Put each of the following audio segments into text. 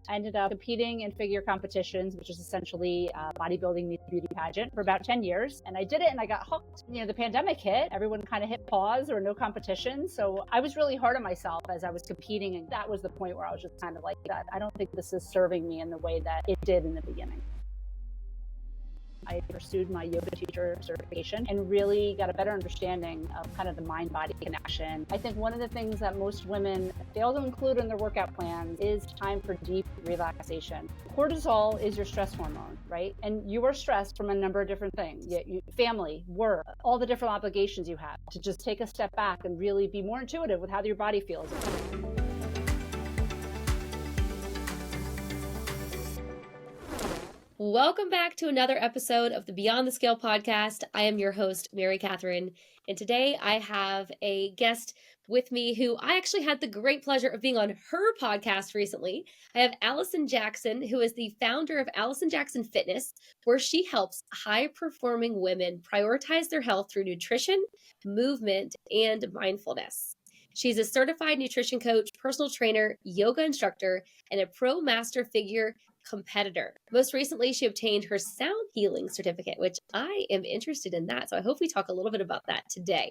I ended up competing in figure competitions, which is essentially bodybuilding meets beauty pageant, for about 10 years. And I did it and I got hooked. The pandemic hit, everyone kind of hit pause or no competition. So I was really hard on myself as I was competing. And that was the point where I was just kind of like, that I don't think this is serving me in the way that it did in the beginning. I pursued my yoga teacher certification and really got a better understanding of kind of the mind-body connection. I think one of the things that most women fail to include in their workout plans is time for deep relaxation. Cortisol is your stress hormone, right? And you are stressed from a number of different things. Family, work, all the different obligations you have. To just take a step back and really be more intuitive with how your body feels. Welcome back to another episode of the Beyond the Scale podcast. I am your host, Mary Katherine, and today I have a guest with me who I actually had the great pleasure of being on her podcast recently. I have Allison Jackson, who is the founder of Allison Jackson Fitness, where she helps high-performing women prioritize their health through nutrition, movement, and mindfulness. She's a certified nutrition coach, personal trainer, yoga instructor, and a pro master figure competitor. Most recently, she obtained her sound healing certificate, which I am interested in that. So I hope we talk a little bit about that today.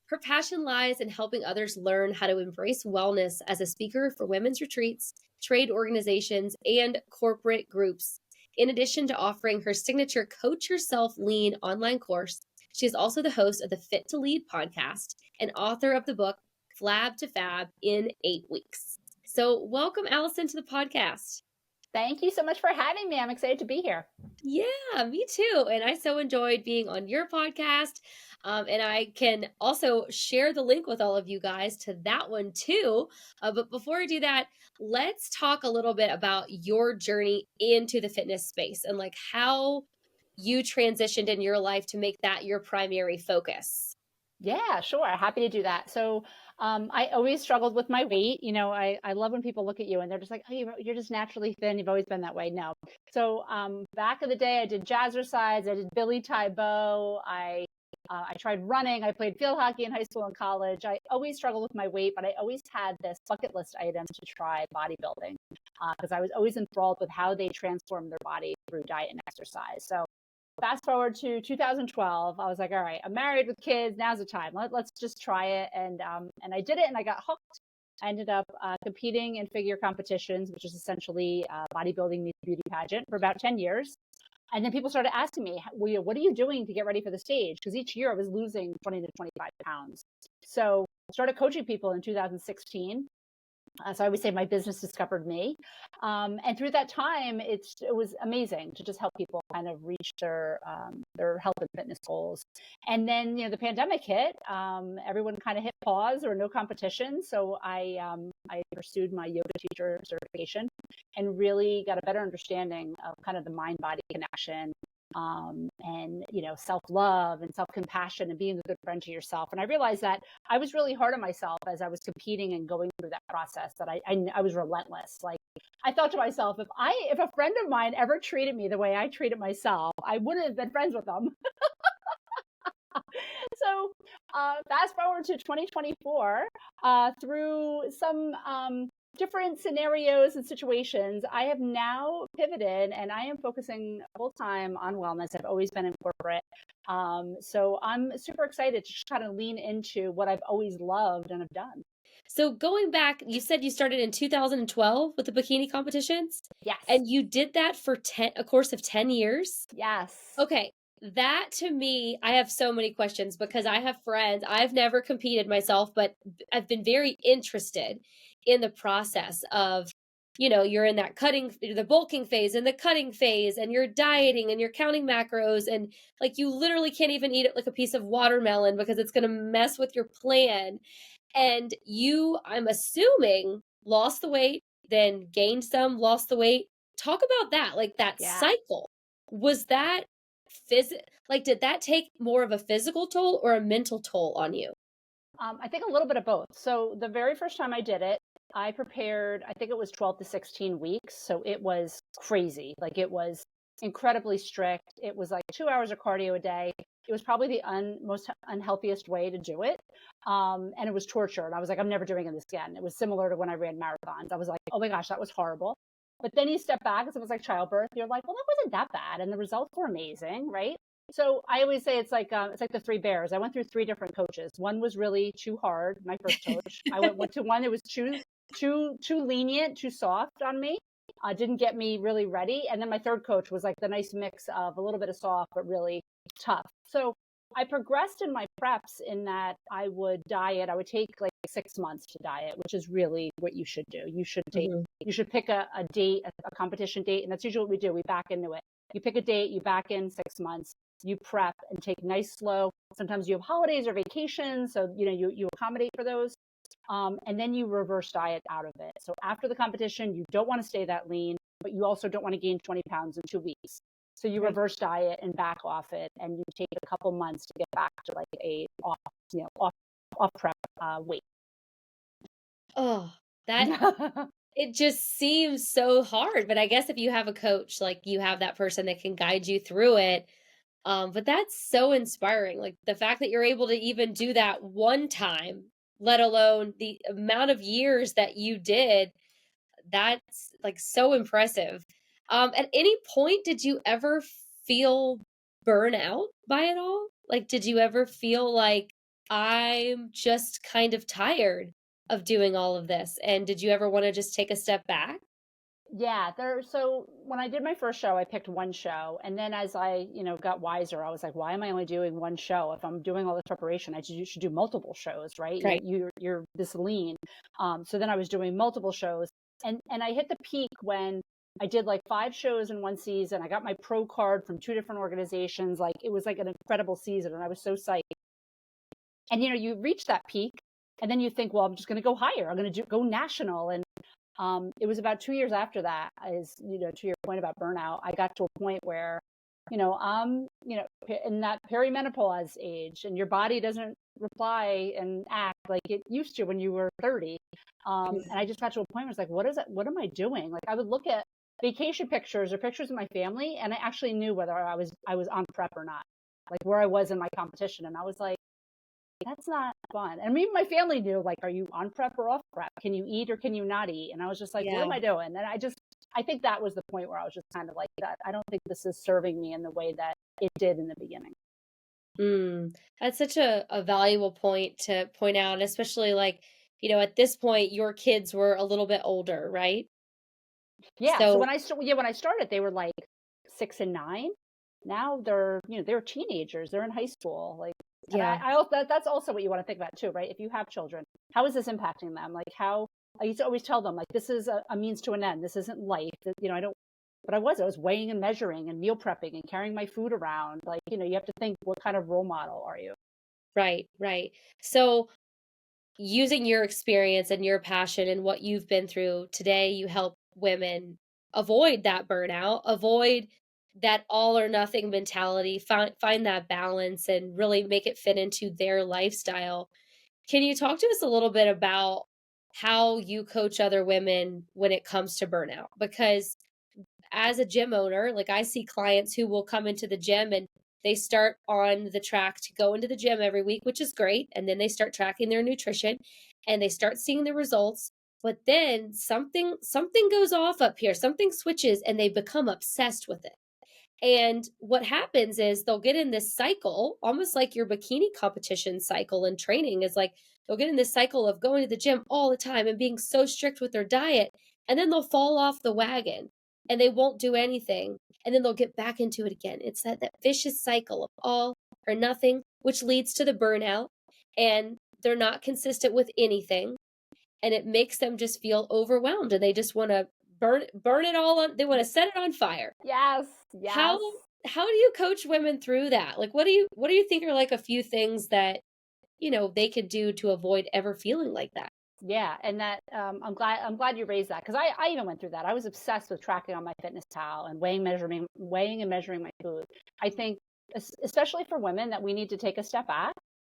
Her passion lies in helping others learn how to embrace wellness as a speaker for women's retreats, trade organizations, and corporate groups. In addition to offering her signature Coach Yourself Lean online course, she is also the host of the Fit to Lead podcast and author of the book Flab to Fab in 8 weeks. So welcome, Allison, to the podcast. Thank you so much for having me. I'm excited to be here. Yeah, me too. And I so enjoyed being on your podcast. And I can also share the link with all of you guys to that one too. But before I do that, let's talk a little bit about your journey into the fitness space and like how you transitioned in your life to make that your primary focus. Yeah, sure. Happy to do that. So I always struggled with my weight. I love when people look at you and they're just like, oh, you're just naturally thin. You've always been that way. No. So back in the day, I did jazzercise. I did Billy Tie Bow. I tried running. I played field hockey in high school and college. I always struggled with my weight, but I always had this bucket list item to try bodybuilding because I was always enthralled with how they transform their body through diet and exercise. So fast forward to 2012, I was like, all right, I'm married with kids. Now's the time. Let's just try it. And I did it and I got hooked. I ended up competing in figure competitions, which is essentially bodybuilding meets beauty pageant, for about 10 years. And then people started asking me, well, what are you doing to get ready for the stage? Because each year I was losing 20 to 25 pounds. So I started coaching people in 2016. So I would say my business discovered me. And through that time, it was amazing to just help people kind of reach their health and fitness goals. And then, the pandemic hit, everyone kind of hit pause or no competition. So I pursued my yoga teacher certification and really got a better understanding of kind of the mind-body connection. And self-love and self-compassion and being a good friend to yourself. And I realized that I was really hard on myself as I was competing and going through that process, that I was relentless. Like, I thought to myself, if a friend of mine ever treated me the way I treated myself, I wouldn't have been friends with them. So fast forward to 2024, through some different scenarios and situations, I have now pivoted and I am focusing full time on wellness. I've always been in corporate. So I'm super excited to just kind of lean into what I've always loved and have done. So going back, you said you started in 2012 with the bikini competitions? Yes. And you did that for a course of 10 years? Yes. Okay. That to me, I have so many questions because I have friends. I've never competed myself, but I've been very interested in the process of, you're in that the bulking phase and the cutting phase, and you're dieting and you're counting macros, and like you literally can't even eat it like a piece of watermelon because it's going to mess with your plan. And you, I'm assuming, lost the weight, then gained some, lost the weight. Talk about that, like that cycle. Was that did that take more of a physical toll or a mental toll on you? I think a little bit of both. So the very first time I did it, I prepared, I think it was 12 to 16 weeks. So it was crazy. Like, it was incredibly strict. It was like 2 hours of cardio a day. It was probably the most unhealthiest way to do it. And it was torture. And I was like, I'm never doing this again. It was similar to when I ran marathons. I was like, oh my gosh, that was horrible. But then you step back, it's almost like childbirth. You're like, well, that wasn't that bad. And the results were amazing, right? So I always say it's like the three bears. I went through three different coaches. One was really too hard, my first coach. I went to one that was too lenient, too soft on me. Didn't get me really ready. And then my third coach was like the nice mix of a little bit of soft, but really tough. So I progressed in my preps in that I would diet. I would take like 6 months to diet, which is really what you should do. You should pick a date, a competition date. And that's usually what we do. We back into it. You pick a date, you back in 6 months, you prep and take nice, slow. Sometimes you have holidays or vacations. So, you accommodate for those. And then you reverse diet out of it. So after the competition, you don't want to stay that lean, but you also don't want to gain 20 pounds in 2 weeks. So you reverse diet and back off it, and you take a couple months to get back to like a off prep weight. Oh, that it just seems so hard. But I guess if you have a coach, like you have that person that can guide you through it. But that's so inspiring. Like the fact that you're able to even do that one time, let alone the amount of years that you did, that's like so impressive. At any point, did you ever feel burnout by it all? Like, did you ever feel like I'm just kind of tired of doing all of this? And did you ever want to just take a step back? Yeah, so when I did my first show, I picked one show. And then as I, got wiser, I was like, why am I only doing one show? If I'm doing all this preparation, should do multiple shows, right? Right. You're this lean. So then I was doing multiple shows, and I hit the peak when I did like 5 shows in one season. I got my pro card from 2 different organizations. Like it was like an incredible season, and I was so psyched. And you reach that peak, and then you think, well, I'm just going to go higher. I'm going to go national. And it was about 2 years after that, to your point about burnout, I got to a point where, I'm, in that perimenopause age, and your body doesn't reply and act like it used to when you were 30. And I just got to a point where I was like, what am I doing? Like I would look at vacation pictures or pictures of my family, and I actually knew whether I was on prep or not, like where I was in my competition. And I was like, that's not fun. And me, my family knew, like, are you on prep or off prep? Can you eat or can you not eat? And I was just like, what am I doing? And I think that was the point where I was just kind of like that. I don't think this is serving me in the way that it did in the beginning. That's such a valuable point to point out, especially like, at this point, your kids were a little bit older, right? Yeah. So So, when I started, they were like 6 and 9. Now they're teenagers. They're in high school. Like, and yeah. I also, that's also what you want to think about too, right? If you have children, how is this impacting them? Like I used to always tell them, like, this is a means to an end. This isn't life. I don't, but I was weighing and measuring and meal prepping and carrying my food around. Like, you have to think, what kind of role model are you? Right, right. So, using your experience and your passion and what you've been through today, you help women avoid that burnout, avoid that all or nothing mentality, find that balance and really make it fit into their lifestyle. Can you talk to us a little bit about how you coach other women when it comes to burnout? Because as a gym owner, like I see clients who will come into the gym and they start on the track to go into the gym every week, which is great. And then they start tracking their nutrition and they start seeing the results. But then something goes off up here, something switches and they become obsessed with it. And what happens is they'll get in this cycle, almost like your bikini competition cycle and training is like they'll get in this cycle of going to the gym all the time and being so strict with their diet. And then they'll fall off the wagon and they won't do anything. And then they'll get back into it again. It's that vicious cycle of all or nothing, which leads to the burnout. And they're not consistent with anything. And it makes them just feel overwhelmed and they just want to burn it all on, they want to set it on fire. Yes. How do you coach women through that? Like what do you think are like a few things that, they could do to avoid ever feeling like that? Yeah, and that I'm glad you raised that, because I even went through that. I was obsessed with tracking on my fitness pal and weighing and measuring my food. I think especially for women that we need to take a step back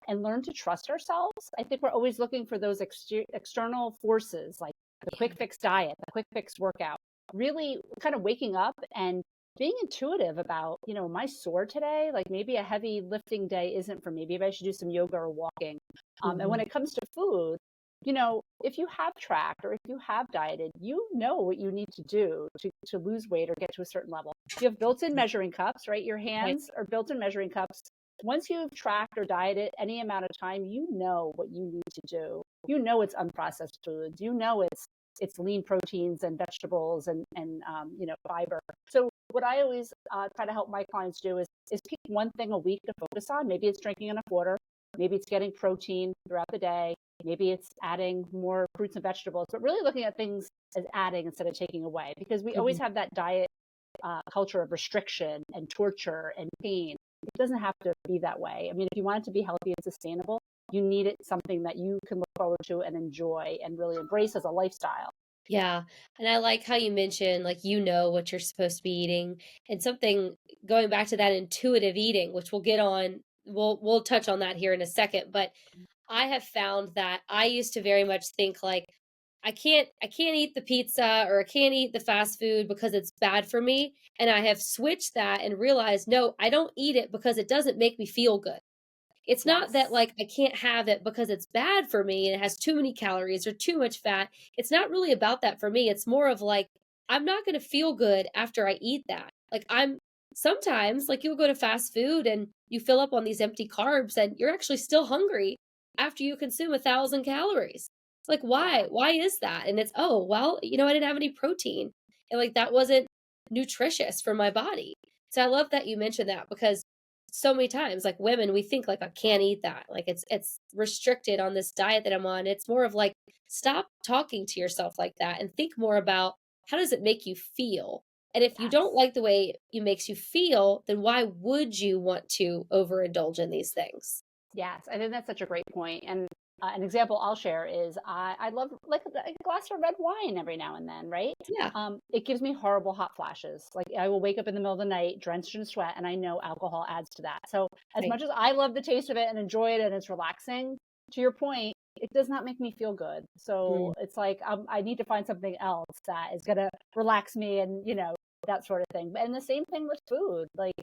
and learn to trust ourselves. I think we're always looking for those external forces, like the quick fix diet, the quick fix workout. Really kind of waking up and being intuitive about, am I sore today? Like maybe a heavy lifting day isn't for me. Maybe I should do some yoga or walking. And when it comes to food, if you have tracked or if you have dieted, you know what you need to do to lose weight or get to a certain level. You have built-in measuring cups, right? Your Right. hands are built-in measuring cups. Once you've tracked or dieted any amount of time, you know what you need to do. You know it's unprocessed foods. You know it's lean proteins and vegetables and fiber. So what I always try to help my clients do is pick one thing a week to focus on. Maybe it's drinking enough water. Maybe it's getting protein throughout the day. Maybe it's adding more fruits and vegetables, but really looking at things as adding instead of taking away, because we always have that diet culture of restriction and torture and pain. It doesn't have to be that way. I mean, if you want it to be healthy and sustainable, you need it something that you can look forward to and enjoy and really embrace as a lifestyle. Yeah. And I like how you mentioned, like, what you're supposed to be eating, and something going back to that intuitive eating, which we'll touch on that here in a second. But I have found that I used to very much think like, I can't eat the pizza or I can't eat the fast food because it's bad for me. And I have switched that and realized, no, I don't eat it because it doesn't make me feel good. It's not that Yes. like I can't have it because it's bad for me and it has too many calories or too much fat. It's not really about that for me. It's more of like I'm not going to feel good after I eat that. Like I'm sometimes like you'll go to fast food and you fill up on these empty carbs and you're actually still hungry after you consume 1,000 calories. It's like Yeah. why is that? And it's, oh, well, I didn't have any protein and like that wasn't nutritious for my body. So I love that you mentioned that because so many times like women we think like I can't eat that, like it's restricted on this diet that I'm on. It's more of like stop talking to yourself like that and think more about how does it make you feel, and if you don't Yes. like the way it makes you feel, then why would you want to overindulge in these things? Yes, I think that's such a great point. And an example I'll share is I love like a glass of red wine every now and then, right? Yeah. It gives me horrible hot flashes. Like I will wake up in the middle of the night drenched in sweat, and I know alcohol adds to that. So as Right. much as I love the taste of it and enjoy it and it's relaxing, to your point, it does not make me feel good. Mm. So it's like I need to find something else that is gonna relax me and that sort of thing. And the same thing with food. Like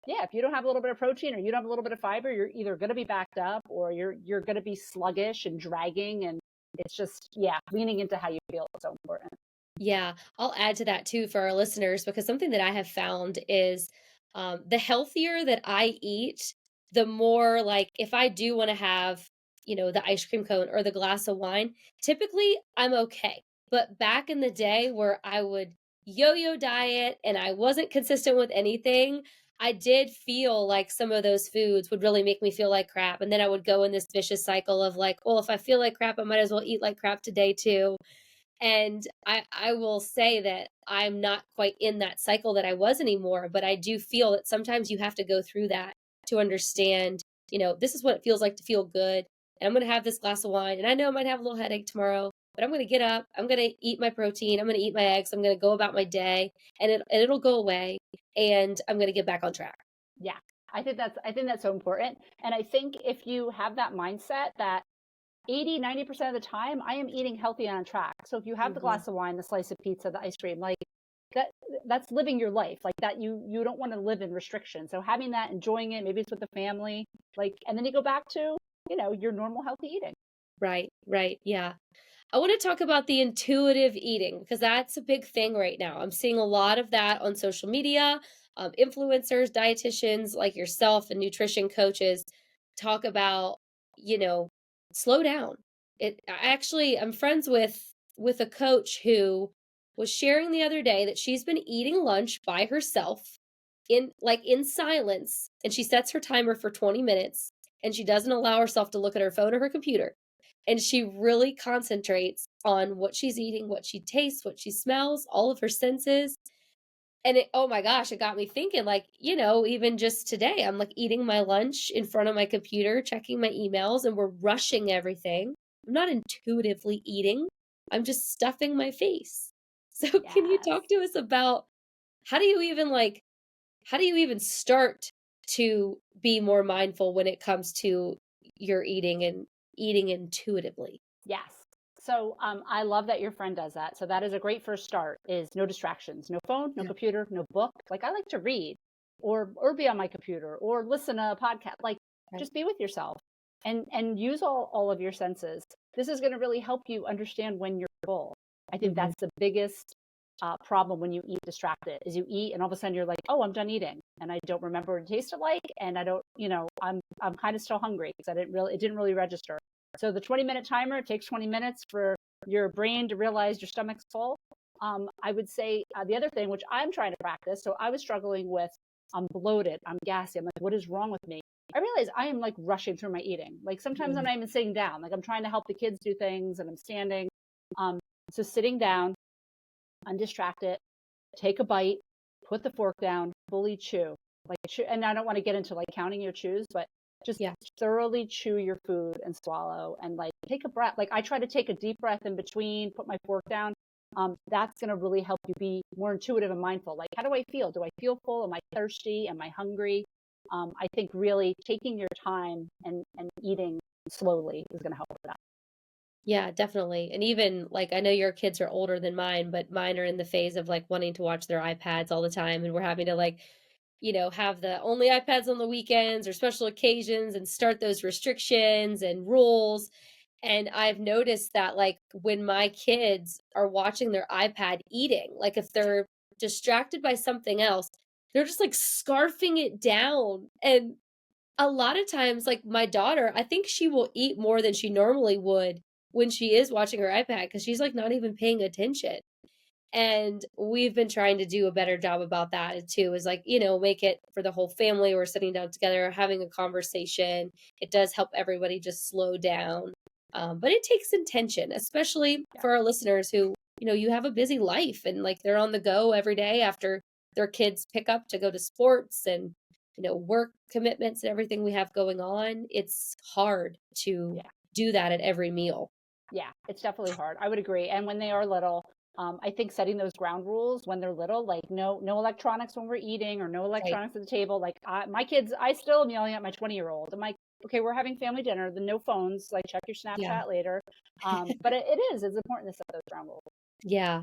yeah, if you don't have a little bit of protein or you don't have a little bit of fiber, you're either going to be backed up or you're going to be sluggish and dragging. And it's just, yeah, leaning into how you feel is so important. Yeah, I'll add to that too for our listeners because something that I have found is the healthier that I eat, the more like if I do want to have, the ice cream cone or the glass of wine, typically I'm okay. But back in the day where I would yo yo diet and I wasn't consistent with anything, I did feel like some of those foods would really make me feel like crap. And then I would go in this vicious cycle of like, well, if I feel like crap, I might as well eat like crap today too. And I will say that I'm not quite in that cycle that I was anymore, but I do feel that sometimes you have to go through that to understand, this is what it feels like to feel good. And I'm going to have this glass of wine. And I know I might have a little headache tomorrow, but I'm going to get up. I'm going to eat my protein. I'm going to eat my eggs. I'm going to go about my day and it'll go away. And I'm going to get back on track. Yeah. I think that's so important. And I think if you have that mindset that 80-90% of the time I am eating healthy and on track. So if you have the Hmm. glass of wine, the slice of pizza, the ice cream, like that that's living your life. Like that you don't want to live in restriction. So having that, enjoying it, maybe it's with the family, like and then you go back to, your normal healthy eating. Right, right. Yeah. I want to talk about the intuitive eating because that's a big thing right now. I'm seeing a lot of that on social media. Influencers, dietitians like yourself, and nutrition coaches talk about, you know, slow down. I'm friends with a coach who was sharing the other day that she's been eating lunch by herself in silence, and she sets her timer for 20 minutes and she doesn't allow herself to look at her phone or her computer, and she really concentrates on what she's eating, what she tastes, what she smells, all of her senses. And oh my gosh, it got me thinking, like, even just today, I'm like eating my lunch in front of my computer, checking my emails, and we're rushing everything. I'm not intuitively eating, I'm just stuffing my face. So, can you Yes. talk to us about how do you even how do you even start to be more mindful when it comes to your eating and eating intuitively? Yes. So I love that your friend does that. So that is a great first start is no distractions, no phone, no Yeah. computer, no book. Like I like to read or be on my computer or listen to a podcast. Like Right. just be with yourself and use all of your senses. this is going to really help you understand when you're full. I think Mm-hmm. that's the biggest problem when you eat distracted, is you eat and all of a sudden you're like, oh, I'm done eating and I don't remember what it tasted like, and I don't, I'm kind of still hungry because it didn't really register. So the 20-minute timer, it takes 20 minutes for your brain to realize your stomach's full. I would say the other thing, which I'm trying to practice, so I was struggling with, I'm bloated, I'm gassy, I'm like, what is wrong with me? I realize I am like rushing through my eating. Like sometimes I'm not even sitting down. Like I'm trying to help the kids do things and I'm standing. So sitting down, undistracted, take a bite, put the fork down, fully chew. And I don't want to get into like counting your chews, but just thoroughly chew your food and swallow and like take a breath. Like I try to take a deep breath in between, put my fork down. That's going to really help you be more intuitive and mindful. Like, how do I feel? Do I feel full? Am I thirsty? Am I hungry? I think really taking your time and eating slowly is going to help with that. Yeah, definitely. And even like, I know your kids are older than mine, but mine are in the phase of like wanting to watch their iPads all the time. And we're having to like, have the only iPads on the weekends or special occasions and start those restrictions and rules. And I've noticed that like when my kids are watching their iPad eating, like if they're distracted by something else, they're just like scarfing it down. And a lot of times, like my daughter, I think she will eat more than she normally would when she is watching her iPad because she's like not even paying attention. And we've been trying to do a better job about that too, is like, make it for the whole family. We're sitting down together, having a conversation. It does help everybody just slow down. But it takes intention, especially for our listeners who, you have a busy life and like they're on the go every day after their kids pick up to go to sports and, work commitments and everything we have going on. It's hard to do that at every meal. Yeah, it's definitely hard. I would agree. And when they are little, I think setting those ground rules when they're little, like no electronics when we're eating or no electronics at the table. Like my kids, I still am yelling at my 20-year-old. I'm like, okay, we're having family dinner. The no phones. Like check your Snapchat later. But it's important to set those ground rules. Yeah.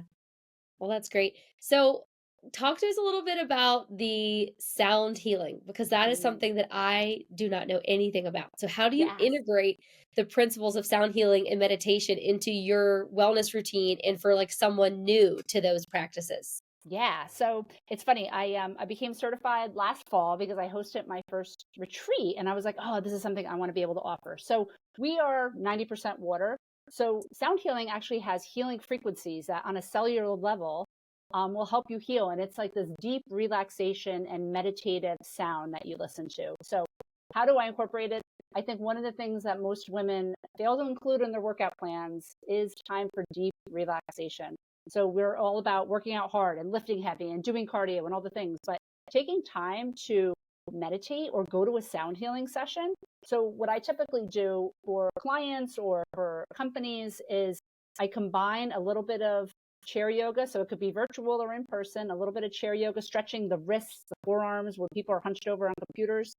Well, that's great. So talk to us a little bit about the sound healing, because that is something that I do not know anything about. So how do you integrate the principles of sound healing and meditation into your wellness routine and for like someone new to those practices? Yeah, so it's funny. I became certified last fall because I hosted my first retreat, and I was like, oh, this is something I want to be able to offer. So we are 90% water. So sound healing actually has healing frequencies that on a cellular level will help you heal. And it's like this deep relaxation and meditative sound that you listen to. So how do I incorporate it? I think one of the things that most women fail to include in their workout plans is time for deep relaxation. So we're all about working out hard and lifting heavy and doing cardio and all the things, but taking time to meditate or go to a sound healing session. So what I typically do for clients or for companies is I combine a little bit of chair yoga. So it could be virtual or in person, a little bit of chair yoga, stretching the wrists, the forearms where people are hunched over on computers,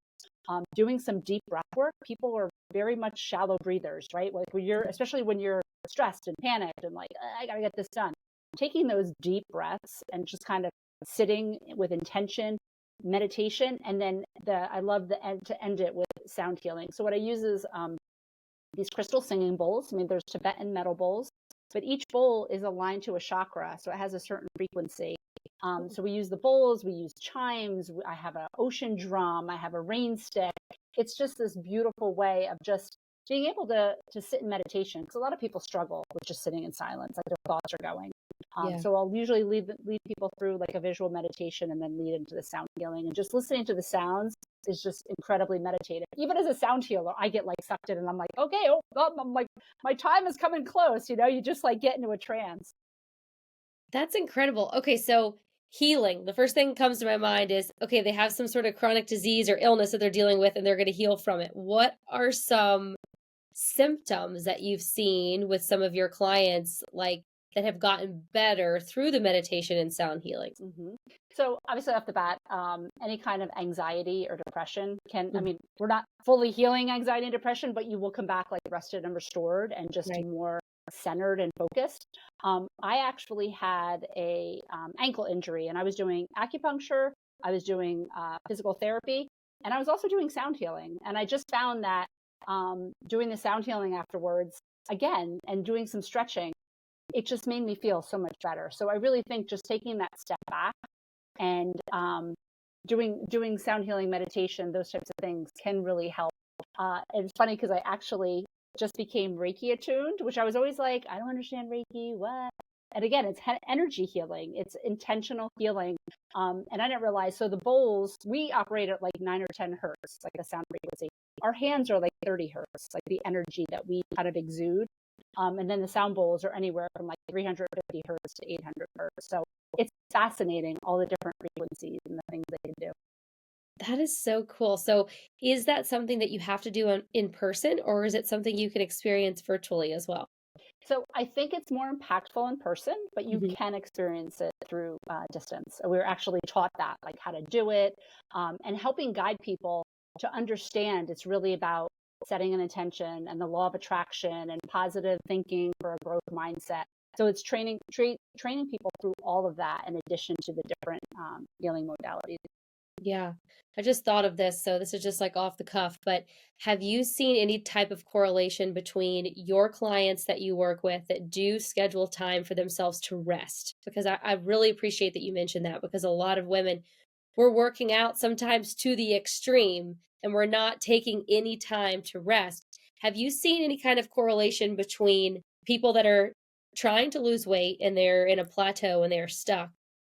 doing some deep breath work. People are very much shallow breathers, right? Like especially when you're stressed and panicked and like, I got to get this done. Taking those deep breaths and just kind of sitting with intention, meditation, and then I love to end it with sound healing. So what I use is these crystal singing bowls. I mean, there's Tibetan metal bowls, but each bowl is aligned to a chakra, so it has a certain frequency. So we use the bowls, we use chimes. I have an ocean drum, I have a rain stick. It's just this beautiful way of just being able to sit in meditation, because a lot of people struggle with just sitting in silence, like their thoughts are going. So I'll usually lead people through like a visual meditation and then lead into the sound healing. And just listening to the sounds is just incredibly meditative. Even as a sound healer, I get like sucked in and I'm like, okay, I'm like, my time is coming close. You just like get into a trance. That's incredible. Okay, so healing. The first thing that comes to my mind is, okay, they have some sort of chronic disease or illness that they're dealing with and they're going to heal from it. What are some symptoms that you've seen with some of your clients, like that have gotten better through the meditation and sound healing? Mm-hmm. So obviously off the bat, any kind of anxiety or depression I mean, we're not fully healing anxiety and depression, but you will come back like rested and restored and just more centered and focused. I actually had a ankle injury and I was doing acupuncture, I was doing physical therapy, and I was also doing sound healing. And I just found that doing the sound healing afterwards, again, and doing some stretching, it just made me feel so much better. So I really think just taking that step back and doing sound healing meditation, those types of things can really help. It's funny because I actually just became Reiki attuned, which I was always like, I don't understand Reiki, what? And again, it's energy healing. It's intentional healing. And I didn't realize, so the bowls, we operate at like 9 or 10 hertz, like a sound frequency. Our hands are like 30 hertz, like the energy that we kind of exude. And then the sound bowls are anywhere from like 350 hertz to 800 hertz. So it's fascinating, all the different frequencies and the things they can do. That is so cool. So is that something that you have to do in person, or is it something you can experience virtually as well? So I think it's more impactful in person, but you Mhm. can experience it through distance. We were actually taught that, like how to do it, and helping guide people to understand it's really about setting an intention and the law of attraction and positive thinking for a growth mindset. So it's training people through all of that in addition to the different healing modalities. Yeah. I just thought of this, so this is just like off the cuff, but have you seen any type of correlation between your clients that you work with that do schedule time for themselves to rest? Because I really appreciate that you mentioned that, because a lot of women, we're working out sometimes to the extreme and we're not taking any time to rest. Have you seen any kind of correlation between people that are trying to lose weight and they're in a plateau and they're stuck,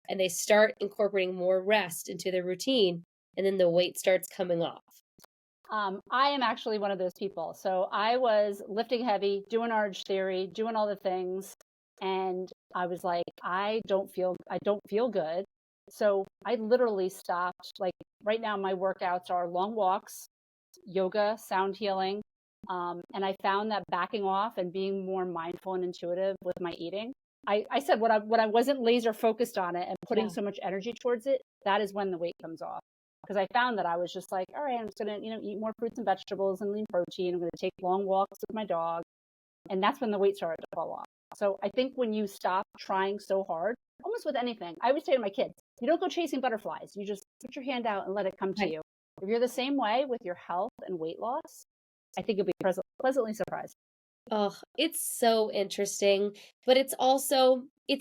and they start incorporating more rest into their routine, and then the weight starts coming off? I am actually one of those people. So I was lifting heavy, doing Orange Theory, doing all the things, and I was like, I don't feel good. So I literally stopped. Like right now, my workouts are long walks, yoga, sound healing, and I found that backing off and being more mindful and intuitive with my eating. I said what I wasn't laser focused on it and putting Yeah. so much energy towards it, that is when the weight comes off. Because I found that I was just like, all right, I'm just gonna, eat more fruits and vegetables and lean protein. I'm gonna take long walks with my dog. And that's when the weight started to fall off. So I think when you stop trying so hard, almost with anything, I always say to my kids, you don't go chasing butterflies. You just put your hand out and let it come to Right. you. If you're the same way with your health and weight loss, I think you'll be pleasantly surprised. Oh, it's so interesting, but it's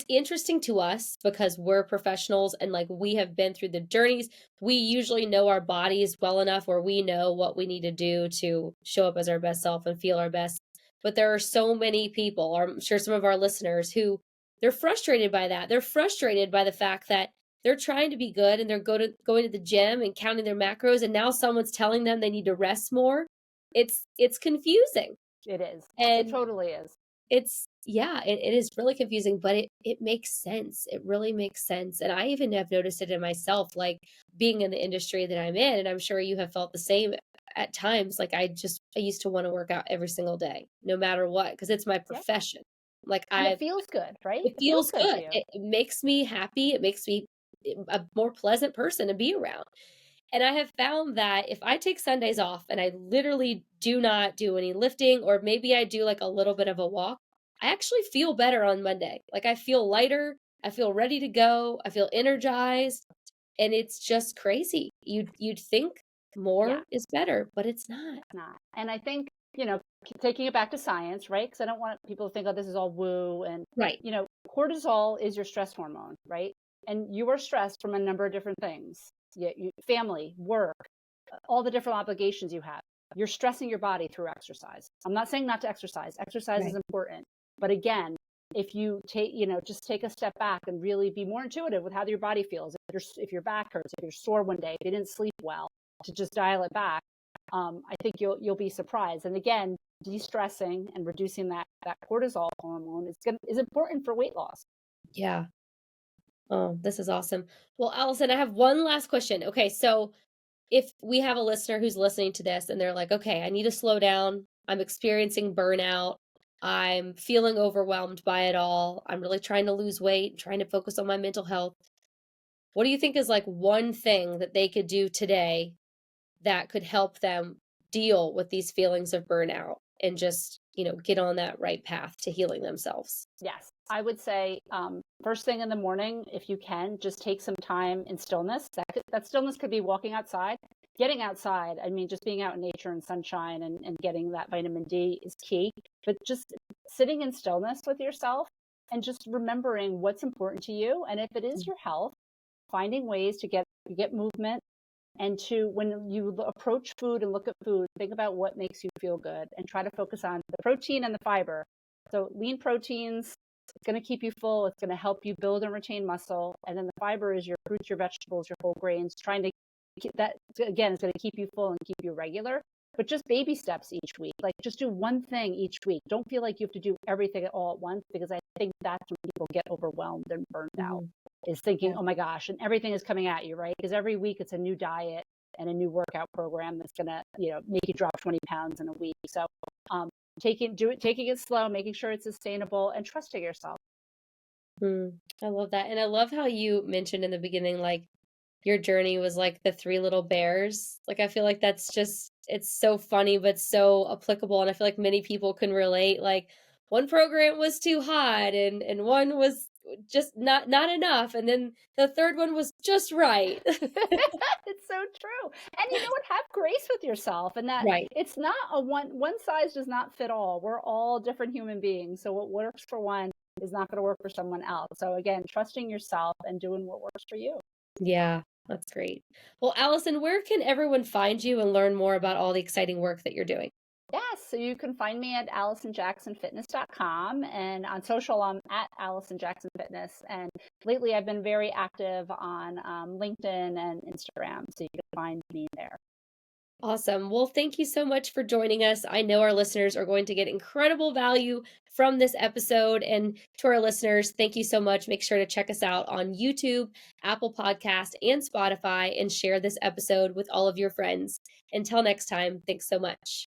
interesting to us because we're professionals and like we have been through the journeys. We usually know our bodies well enough where we know what we need to do to show up as our best self and feel our best. But there are so many people, or I'm sure some of our listeners, who they're frustrated by that. They're frustrated by the fact that they're trying to be good and they're going to the gym and counting their macros, and now someone's telling them they need to rest more. It's confusing. It is. It And totally is. it's yeah, it is really confusing, but it makes sense. It really makes sense. And I even have noticed it in myself, like being in the industry that I'm in, and I'm sure you have felt the same at times. Like I used to want to work out every single day, no matter what, because it's my Yeah. profession. Like And it feels good, right? it It feels feels good to good. you. It makes me happy. It makes me a more pleasant person to be around. And I have found that if I take Sundays off and I literally do not do any lifting, or maybe I do like a little bit of a walk, I actually feel better on Monday. Like I feel lighter, I feel ready to go, I feel energized, and it's just crazy. You'd think Yeah. more is better, but it's not. Not. And I think, taking it back to science, right? Because I don't want people to think, oh, this is all woo. And, Right. cortisol is your stress hormone, right? And you are stressed from a number of different things. Family, work, all the different obligations you have. You're stressing your body through exercise. I'm not saying not to exercise. Exercise is Right. important. But again, if you just take a step back and really be more intuitive with how your body feels. If your back hurts, if you're sore one day, if you didn't sleep well, to just dial it back, I think you'll be surprised. And again, de-stressing and reducing that cortisol hormone is important for weight loss. Yeah. Oh, this is awesome. Well, Allison, I have one last question. Okay, so if we have a listener who's listening to this and they're like, okay, I need to slow down. I'm experiencing burnout. I'm feeling overwhelmed by it all. I'm really trying to lose weight, trying to focus on my mental health. What do you think is like one thing that they could do today that could help them deal with these feelings of burnout and just, get on that right path to healing themselves? Yes, I would say first thing in the morning, if you can, just take some time in stillness. That stillness could be walking outside. getting outside, I mean, just being out in nature and sunshine and getting that vitamin D is key. But just sitting in stillness with yourself and just remembering what's important to you. And if it is your health, finding ways to get movement, and to, when you approach food and look at food, think about what makes you feel good and try to focus on the protein and the fiber. So lean proteins, it's going to keep you full. It's going to help you build and retain muscle. And then the fiber is your fruits, your vegetables, your whole grains, trying to keep that, again, it's going to keep you full and keep you regular. But just baby steps each week. Like, just do one thing each week. Don't feel like you have to do everything all at once, because I think that's when people get overwhelmed and burned out, is thinking, oh my gosh, and everything is coming at you, right? Because every week it's a new diet and a new workout program that's going to, make you drop 20 pounds in a week. So taking it slow, making sure it's sustainable, and trusting yourself. I love that. And I love how you mentioned in the beginning, like, your journey was like the 3 little bears. Like, I feel like that's just, it's so funny, but so applicable. And I feel like many people can relate. Like, one program was too hot and one was just not enough. And then the third one was just right. It's so true. And you know what? Have grace with yourself, and that Right. it's not one size does not fit all. We're all different human beings. So what works for one is not going to work for someone else. So again, trusting yourself and doing what works for you. Yeah, that's great. Well, Allison, where can everyone find you and learn more about all the exciting work that you're doing? Yes, so you can find me at AllisonJacksonFitness.com, and on social I'm at Allison Jackson Fitness. And lately I've been very active on LinkedIn and Instagram, so you can find me there. Awesome. Well, thank you so much for joining us. I know our listeners are going to get incredible value from this episode. And to our listeners, thank you so much. Make sure to check us out on YouTube, Apple Podcast, and Spotify, and share this episode with all of your friends. Until next time, thanks so much.